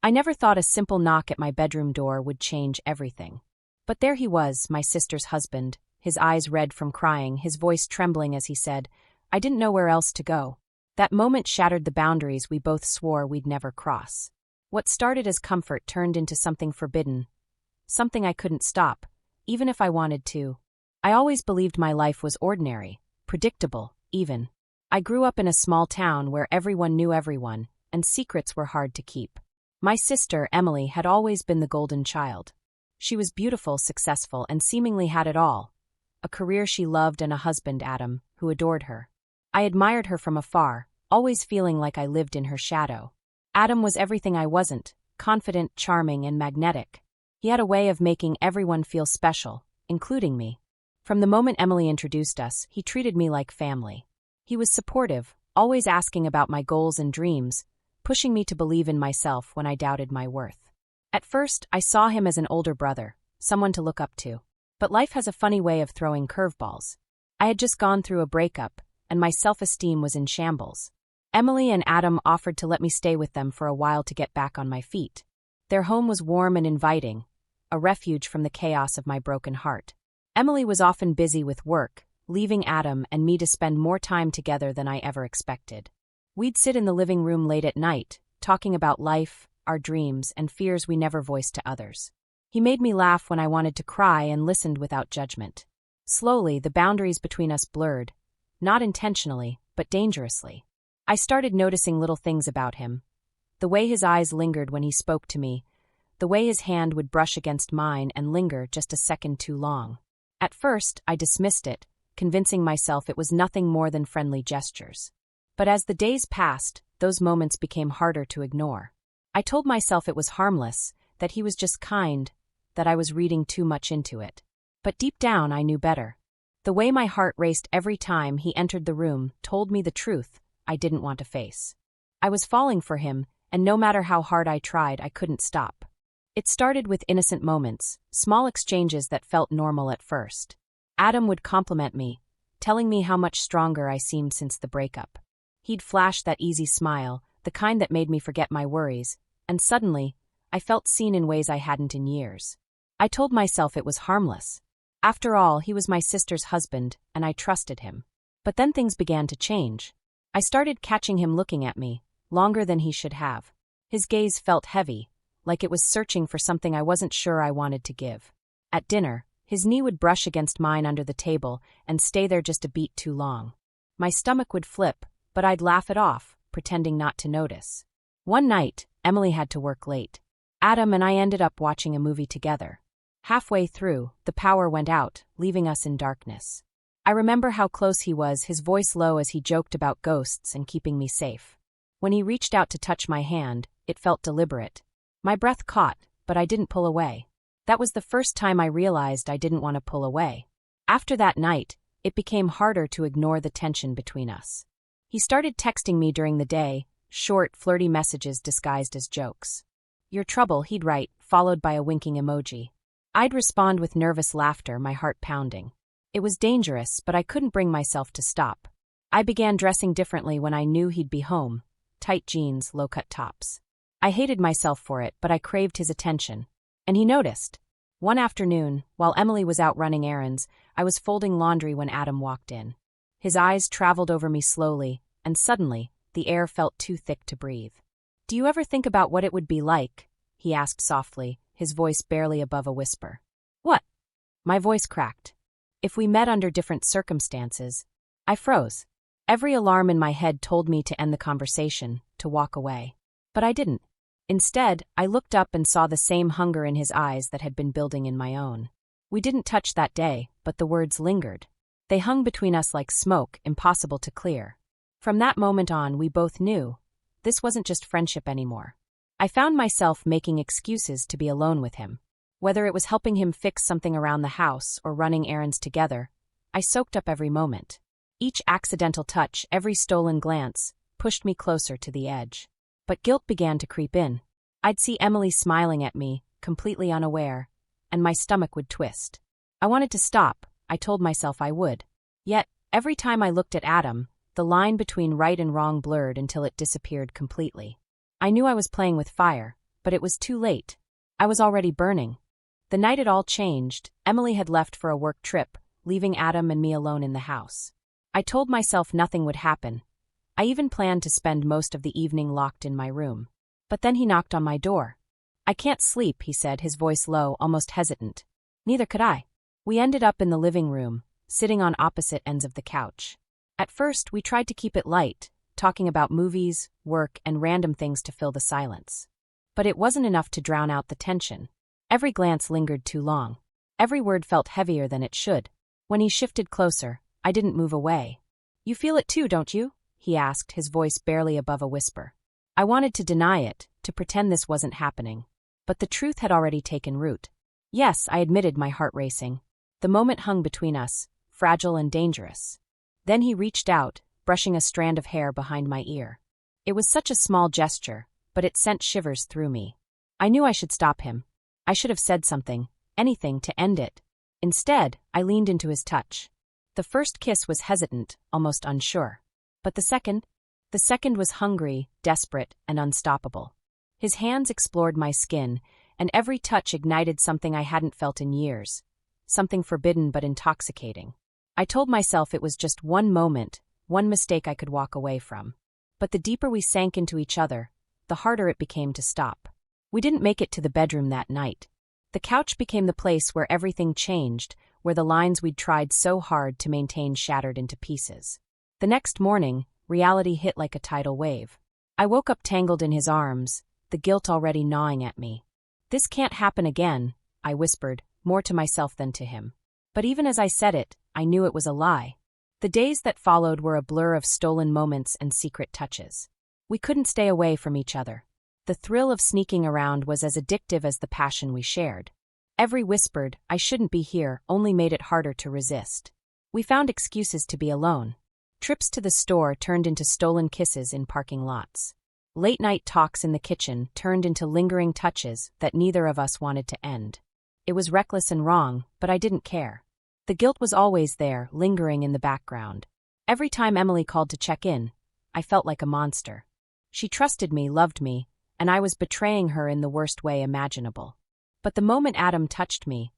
I never thought a simple knock at my bedroom door would change everything. But there he was, my sister's husband, his eyes red from crying, his voice trembling as he said, "I didn't know where else to go." That moment shattered the boundaries we both swore we'd never cross. What started as comfort turned into something forbidden, something I couldn't stop, even if I wanted to. I always believed my life was ordinary, predictable, even. I grew up in a small town where everyone knew everyone, and secrets were hard to keep. My sister, Emily, had always been the golden child. She was beautiful, successful, and seemingly had it all. A career she loved and a husband, Adam, who adored her. I admired her from afar, always feeling like I lived in her shadow. Adam was everything I wasn't, confident, charming, and magnetic. He had a way of making everyone feel special, including me. From the moment Emily introduced us, he treated me like family. He was supportive, always asking about my goals and dreams, pushing me to believe in myself when I doubted my worth. At first, I saw him as an older brother, someone to look up to. But life has a funny way of throwing curveballs. I had just gone through a breakup, and my self-esteem was in shambles. Emily and Adam offered to let me stay with them for a while to get back on my feet. Their home was warm and inviting, a refuge from the chaos of my broken heart. Emily was often busy with work, leaving Adam and me to spend more time together than I ever expected. We'd sit in the living room late at night, talking about life, our dreams, and fears we never voiced to others. He made me laugh when I wanted to cry and listened without judgment. Slowly, the boundaries between us blurred, not intentionally, but dangerously. I started noticing little things about him. The way his eyes lingered when he spoke to me, the way his hand would brush against mine and linger just a second too long. At first, I dismissed it, convincing myself it was nothing more than friendly gestures. But as the days passed, those moments became harder to ignore. I told myself it was harmless, that he was just kind, that I was reading too much into it. But deep down I knew better. The way my heart raced every time he entered the room told me the truth I didn't want to face. I was falling for him, and no matter how hard I tried, I couldn't stop. It started with innocent moments, small exchanges that felt normal at first. Adam would compliment me, telling me how much stronger I seemed since the breakup. He'd flash that easy smile, the kind that made me forget my worries, and suddenly, I felt seen in ways I hadn't in years. I told myself it was harmless. After all, he was my sister's husband, and I trusted him. But then things began to change. I started catching him looking at me, longer than he should have. His gaze felt heavy, like it was searching for something I wasn't sure I wanted to give. At dinner, his knee would brush against mine under the table and stay there just a beat too long. My stomach would flip, but I'd laugh it off, pretending not to notice. One night, Emily had to work late. Adam and I ended up watching a movie together. Halfway through, the power went out, leaving us in darkness. I remember how close he was, his voice low as he joked about ghosts and keeping me safe. When he reached out to touch my hand, it felt deliberate. My breath caught, but I didn't pull away. That was the first time I realized I didn't want to pull away. After that night, it became harder to ignore the tension between us. He started texting me during the day, short, flirty messages disguised as jokes. "Your trouble," he'd write, followed by a winking emoji. I'd respond with nervous laughter, my heart pounding. It was dangerous, but I couldn't bring myself to stop. I began dressing differently when I knew he'd be home. Tight jeans, low-cut tops. I hated myself for it, but I craved his attention. And he noticed. One afternoon, while Emily was out running errands, I was folding laundry when Adam walked in. His eyes traveled over me slowly, and suddenly, the air felt too thick to breathe. "Do you ever think about what it would be like?" he asked softly, his voice barely above a whisper. "What?" My voice cracked. "If we met under different circumstances." I froze. Every alarm in my head told me to end the conversation, to walk away. But I didn't. Instead, I looked up and saw the same hunger in his eyes that had been building in my own. We didn't touch that day, but the words lingered. They hung between us like smoke, impossible to clear. From that moment on, we both knew. This wasn't just friendship anymore. I found myself making excuses to be alone with him. Whether it was helping him fix something around the house or running errands together, I soaked up every moment. Each accidental touch, every stolen glance, pushed me closer to the edge. But guilt began to creep in. I'd see Emily smiling at me, completely unaware, and my stomach would twist. I wanted to stop, I told myself I would. Yet, every time I looked at Adam, the line between right and wrong blurred until it disappeared completely. I knew I was playing with fire, But it was too late. I was already burning. The night it all changed, Emily had left for a work trip, leaving Adam and me alone in the house. I told myself nothing would happen. I even planned to spend most of the evening locked in my room. But then he knocked on my door. "I can't sleep," he said, his voice low, almost hesitant. Neither could I. We ended up in the living room, sitting on opposite ends of the couch. At first, we tried to keep it light, talking about movies, work, and random things to fill the silence. But it wasn't enough to drown out the tension. Every glance lingered too long. Every word felt heavier than it should. When he shifted closer, I didn't move away. "You feel it too, don't you?" he asked, his voice barely above a whisper. I wanted to deny it, to pretend this wasn't happening. But the truth had already taken root. Yes, I admitted, my heart racing. The moment hung between us, fragile and dangerous. Then he reached out, brushing a strand of hair behind my ear. It was such a small gesture, but it sent shivers through me. I knew I should stop him. I should have said something, anything to end it. Instead, I leaned into his touch. The first kiss was hesitant, almost unsure. But the second was hungry, desperate, and unstoppable. His hands explored my skin, and every touch ignited something I hadn't felt in years. Something forbidden but intoxicating. I told myself it was just one moment, one mistake I could walk away from. But the deeper we sank into each other, the harder it became to stop. We didn't make it to the bedroom that night. The couch became the place where everything changed, where the lines we'd tried so hard to maintain shattered into pieces. The next morning, reality hit like a tidal wave. I woke up tangled in his arms, the guilt already gnawing at me. "This can't happen again," I whispered, more to myself than to him. But even as I said it, I knew it was a lie. The days that followed were a blur of stolen moments and secret touches. We couldn't stay away from each other. The thrill of sneaking around was as addictive as the passion we shared. Every whispered, "I shouldn't be here," only made it harder to resist. We found excuses to be alone. Trips to the store turned into stolen kisses in parking lots. Late-night talks in the kitchen turned into lingering touches that neither of us wanted to end. It was reckless and wrong, but I didn't care. The guilt was always there, lingering in the background. Every time Emily called to check in, I felt like a monster. She trusted me, loved me, and I was betraying her in the worst way imaginable. But the moment Adam touched me,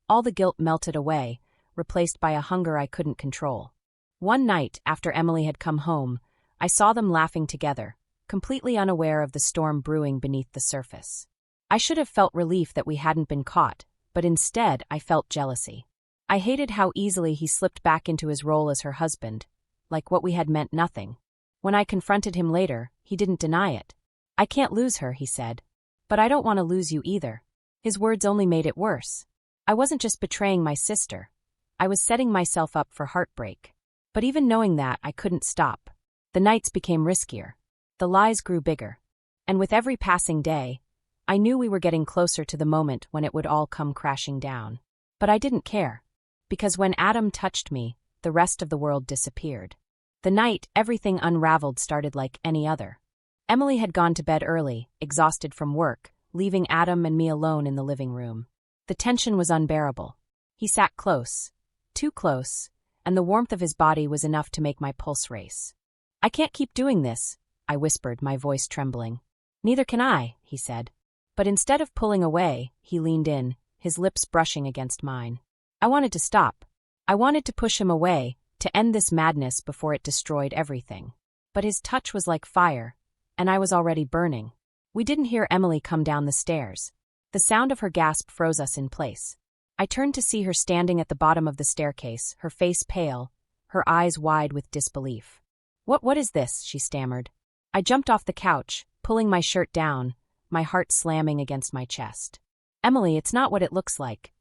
all the guilt melted away, replaced by a hunger I couldn't control. One night, after Emily had come home, I saw them laughing together, completely unaware of the storm brewing beneath the surface. I should have felt relief that we hadn't been caught, but instead I felt jealousy. I hated how easily he slipped back into his role as her husband, like what we had meant nothing. When I confronted him later, he didn't deny it. "I can't lose her," he said. "But I don't want to lose you either." His words only made it worse. I wasn't just betraying my sister. I was setting myself up for heartbreak. But even knowing that, I couldn't stop. The nights became riskier. The lies grew bigger. And with every passing day, I knew we were getting closer to the moment when it would all come crashing down. But I didn't care. Because when Adam touched me, the rest of the world disappeared. The night everything unraveled started like any other. Emily had gone to bed early, exhausted from work, leaving Adam and me alone in the living room. The tension was unbearable. He sat close, too close, and the warmth of his body was enough to make my pulse race. "I can't keep doing this," I whispered, my voice trembling. "Neither can I," he said. But instead of pulling away, he leaned in, his lips brushing against mine. I wanted to stop. I wanted to push him away, to end this madness before it destroyed everything. But his touch was like fire, and I was already burning. We didn't hear Emily come down the stairs. The sound of her gasp froze us in place. I turned to see her standing at the bottom of the staircase, her face pale, her eyes wide with disbelief. What is this?" she stammered. I jumped off the couch, pulling my shirt down, my heart slamming against my chest. "Emily, it's not what it looks like.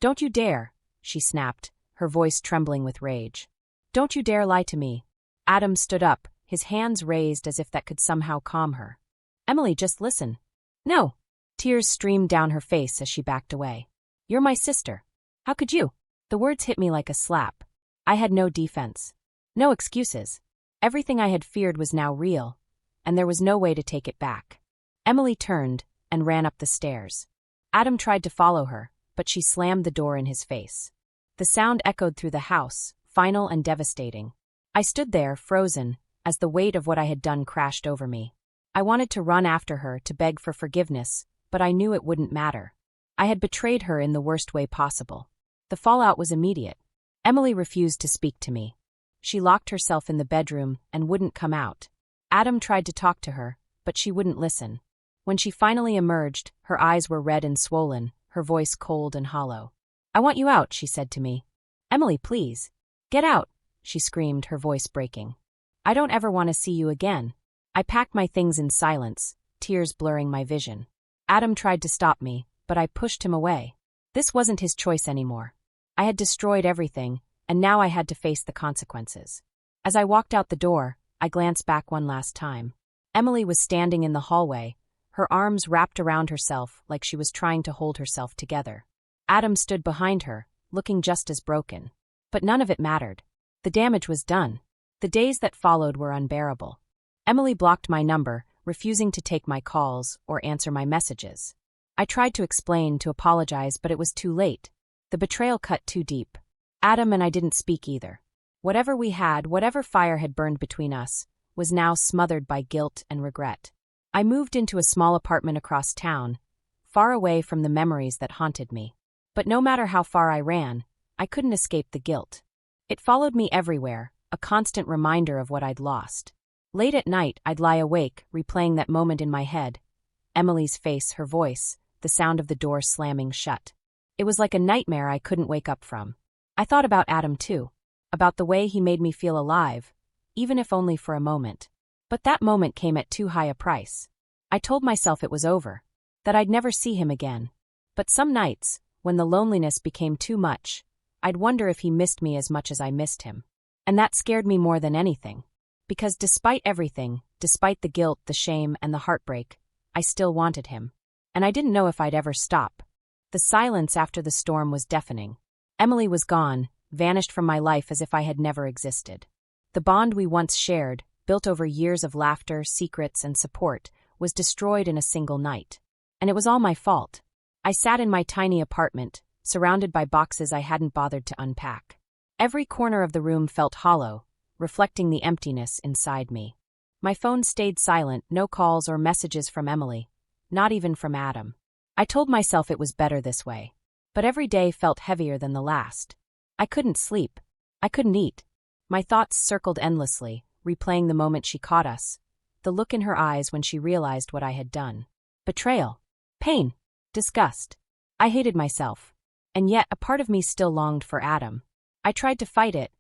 Don't you dare," she snapped, her voice trembling with rage. "Don't you dare lie to me." Adam stood up, his hands raised as if that could somehow calm her. "Emily, just listen." "No." Tears streamed down her face as she backed away. "You're my sister. How could you?" The words hit me like a slap. I had no defense. No excuses. Everything I had feared was now real, and there was no way to take it back. Emily turned and ran up the stairs. Adam tried to follow her, but she slammed the door in his face. The sound echoed through the house, final and devastating. I stood there, frozen, as the weight of what I had done crashed over me. I wanted to run after her, to beg for forgiveness, but I knew it wouldn't matter. I had betrayed her in the worst way possible. The fallout was immediate. Emily refused to speak to me. She locked herself in the bedroom and wouldn't come out. Adam tried to talk to her, but she wouldn't listen. When she finally emerged, her eyes were red and swollen, her voice cold and hollow. "I want you out," she said to me. "Emily, please. Get out," she screamed, her voice breaking. "I don't ever want to see you again." I packed my things in silence, tears blurring my vision. Adam tried to stop me, but I pushed him away. This wasn't his choice anymore. I had destroyed everything, and now I had to face the consequences. As I walked out the door, I glanced back one last time. Emily was standing in the hallway, her arms wrapped around herself like she was trying to hold herself together. Adam stood behind her, looking just as broken. But none of it mattered. The damage was done. The days that followed were unbearable. Emily blocked my number, refusing to take my calls or answer my messages. I tried to explain, to apologize, but it was too late. The betrayal cut too deep. Adam and I didn't speak either. Whatever we had, whatever fire had burned between us, was now smothered by guilt and regret. I moved into a small apartment across town, far away from the memories that haunted me. But no matter how far I ran, I couldn't escape the guilt. It followed me everywhere, a constant reminder of what I'd lost. Late at night, I'd lie awake, replaying that moment in my head. Emily's face, her voice, the sound of the door slamming shut. It was like a nightmare I couldn't wake up from. I thought about Adam too, about the way he made me feel alive, even if only for a moment. But that moment came at too high a price. I told myself it was over, that I'd never see him again. But some nights, when the loneliness became too much, I'd wonder if he missed me as much as I missed him. And that scared me more than anything. Because despite everything, despite the guilt, the shame, and the heartbreak, I still wanted him. And I didn't know if I'd ever stop. The silence after the storm was deafening. Emily was gone, vanished from my life as if I had never existed. The bond we once shared, built over years of laughter, secrets, and support, was destroyed in a single night. And it was all my fault. I sat in my tiny apartment, surrounded by boxes I hadn't bothered to unpack. Every corner of the room felt hollow, reflecting the emptiness inside me. My phone stayed silent, no calls or messages from Emily, not even from Adam. I told myself it was better this way. But every day felt heavier than the last. I couldn't sleep. I couldn't eat. My thoughts circled endlessly, replaying the moment she caught us, the look in her eyes when she realized what I had done. Betrayal. Pain. Disgust. I hated myself. And yet a part of me still longed for Adam. I tried to fight it.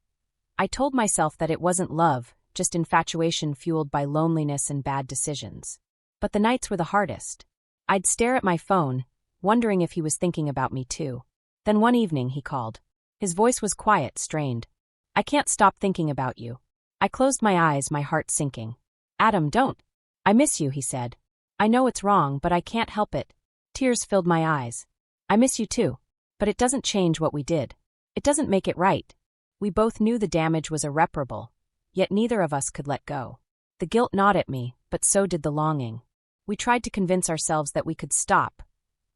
I told myself that it wasn't love, just infatuation fueled by loneliness and bad decisions. But the nights were the hardest. I'd stare at my phone, wondering if he was thinking about me too. Then one evening he called. His voice was quiet, strained. "I can't stop thinking about you." I closed my eyes, my heart sinking. "Adam, don't. I miss you," he said. "I know it's wrong, but I can't help it." Tears filled my eyes. "I miss you too. But it doesn't change what we did. It doesn't make it right." We both knew the damage was irreparable, yet neither of us could let go. The guilt gnawed at me, but so did the longing. We tried to convince ourselves that we could stop,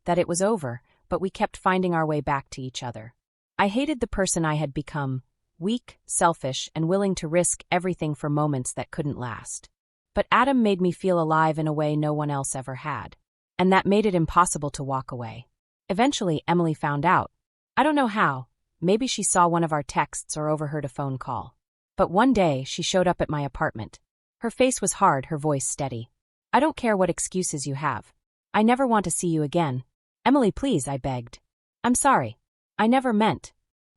that it was over, but we kept finding our way back to each other. I hated the person I had become, weak, selfish, and willing to risk everything for moments that couldn't last. But Adam made me feel alive in a way no one else ever had. And that made it impossible to walk away. Eventually, Emily found out. I don't know how. Maybe she saw one of our texts or overheard a phone call. But one day, she showed up at my apartment. Her face was hard, her voice steady. "I don't care what excuses you have. I never want to see you again. Emily, please," I begged. "I'm sorry. I never meant."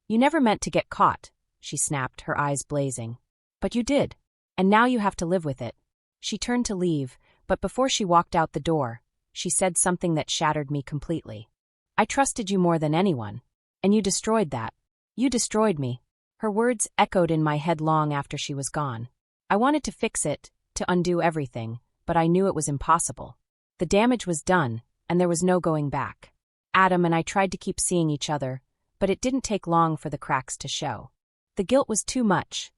"You never meant to get caught," she snapped, her eyes blazing. "But you did. And now you have to live with it." She turned to leave, but before she walked out the door, she said something that shattered me completely. "I trusted you more than anyone. And you destroyed that. You destroyed me." Her words echoed in my head long after she was gone. I wanted to fix it, to undo everything, but I knew it was impossible. The damage was done, and there was no going back. Adam and I tried to keep seeing each other, but it didn't take long for the cracks to show. The guilt was too much.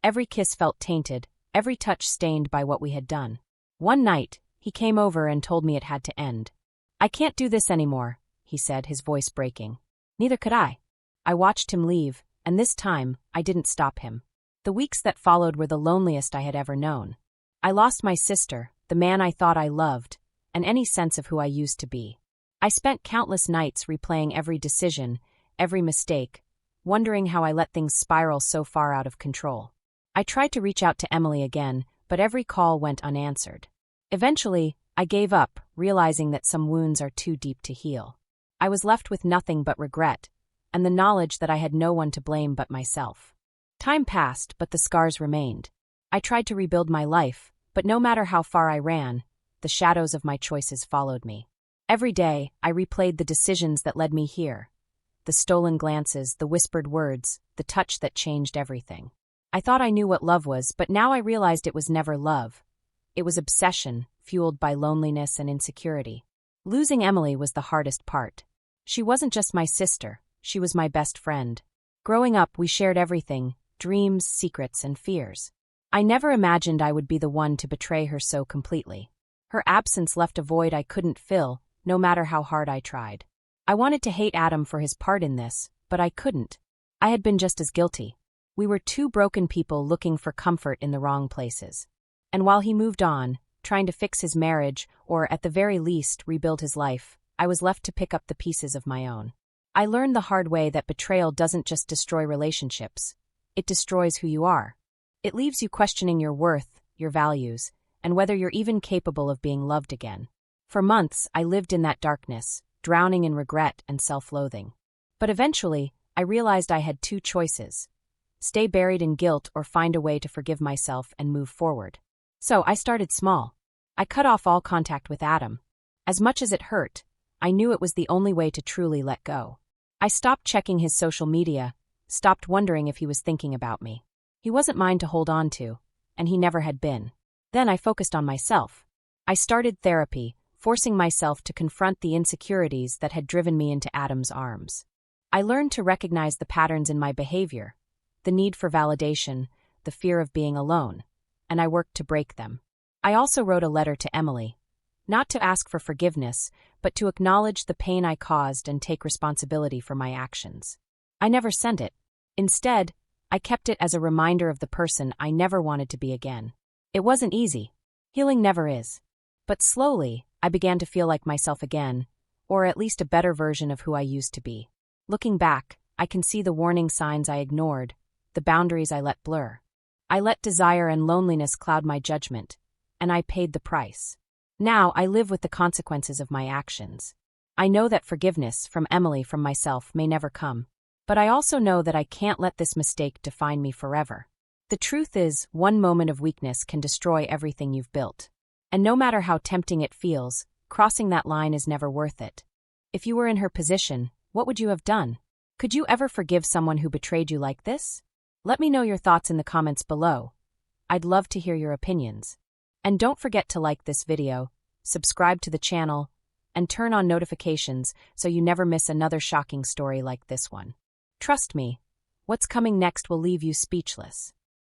Every kiss felt tainted, every touch stained by what we had done. One night, he came over and told me it had to end. "I can't do this anymore," he said, his voice breaking. Neither could I. I watched him leave, and this time, I didn't stop him. The weeks that followed were the loneliest I had ever known. I lost my sister, the man I thought I loved, and any sense of who I used to be. I spent countless nights replaying every decision, every mistake, wondering how I let things spiral so far out of control. I tried to reach out to Emily again, but every call went unanswered. Eventually, I gave up, realizing that some wounds are too deep to heal. I was left with nothing but regret, and the knowledge that I had no one to blame but myself. Time passed, but the scars remained. I tried to rebuild my life, but no matter how far I ran, the shadows of my choices followed me. Every day, I replayed the decisions that led me here. The stolen glances, the whispered words, the touch that changed everything. I thought I knew what love was, but now I realized it was never love. It was obsession, fueled by loneliness and insecurity. Losing Emily was the hardest part. She wasn't just my sister, she was my best friend. Growing up, we shared everything, dreams, secrets, and fears. I never imagined I would be the one to betray her so completely. Her absence left a void I couldn't fill, no matter how hard I tried. I wanted to hate Adam for his part in this, but I couldn't. I had been just as guilty. We were two broken people looking for comfort in the wrong places. And while he moved on, trying to fix his marriage, or at the very least rebuild his life, I was left to pick up the pieces of my own. I learned the hard way that betrayal doesn't just destroy relationships. It destroys who you are. It leaves you questioning your worth, your values, and whether you're even capable of being loved again. For months, I lived in that darkness, drowning in regret and self-loathing. But eventually, I realized I had two choices: stay buried in guilt or find a way to forgive myself and move forward. So I started small. I cut off all contact with Adam. As much as it hurt, I knew it was the only way to truly let go. I stopped checking his social media, stopped wondering if he was thinking about me. He wasn't mine to hold on to, and he never had been. Then I focused on myself. I started therapy, forcing myself to confront the insecurities that had driven me into Adam's arms. I learned to recognize the patterns in my behavior, the need for validation, the fear of being alone, and I worked to break them. I also wrote a letter to Emily, not to ask for forgiveness, but to acknowledge the pain I caused and take responsibility for my actions. I never sent it. Instead, I kept it as a reminder of the person I never wanted to be again. It wasn't easy. Healing never is. But slowly, I began to feel like myself again, or at least a better version of who I used to be. Looking back, I can see the warning signs I ignored, the boundaries I let blur. I let desire and loneliness cloud my judgment, and I paid the price. Now I live with the consequences of my actions. I know that forgiveness from Emily, from myself, may never come. But I also know that I can't let this mistake define me forever. The truth is, one moment of weakness can destroy everything you've built. And no matter how tempting it feels, crossing that line is never worth it. If you were in her position, what would you have done? Could you ever forgive someone who betrayed you like this? Let me know your thoughts in the comments below. I'd love to hear your opinions. And don't forget to like this video, subscribe to the channel, and turn on notifications so you never miss another shocking story like this one. Trust me, what's coming next will leave you speechless.